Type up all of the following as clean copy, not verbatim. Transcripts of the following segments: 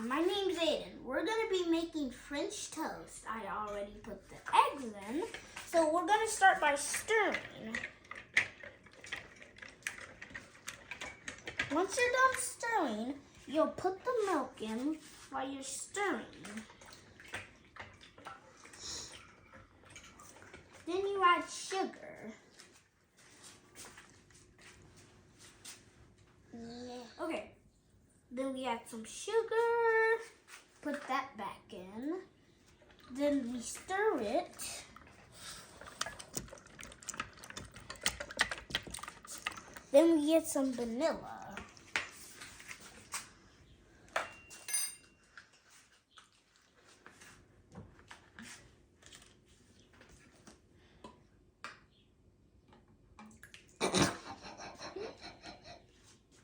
my name's Ayden. We're gonna be making French toast. I already put the eggs in, so we're gonna start by stirring. Once you're done stirring, you'll put the milk in while you're stirring. Then you add sugar. Okay, then we add some sugar, put that back in, then we stir it. Then we get some vanilla.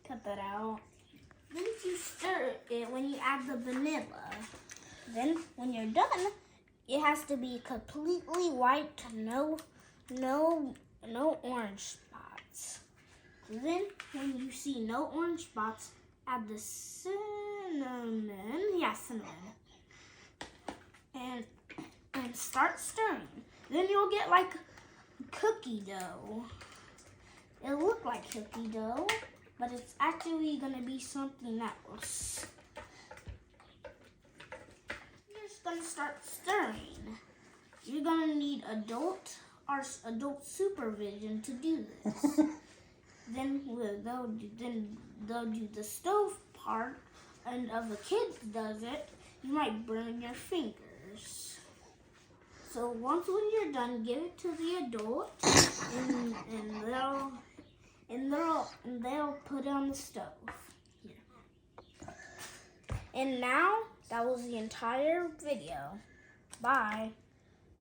Cut that out. Then you stir it when you add the vanilla. Then when you're done, it has to be completely white, no orange spots. Then when you see no orange spots, add the cinnamon, and start stirring. Then you'll get like cookie dough. It'll look like cookie dough, but it's actually gonna be something else. You're just gonna start stirring. You're gonna need adult supervision to do this. Then they'll do the stove part, and if a kid does it, you might burn your fingers. So once when you're done, give it to the adult, and they'll put it on the stove. Here. And now that was the entire video. Bye.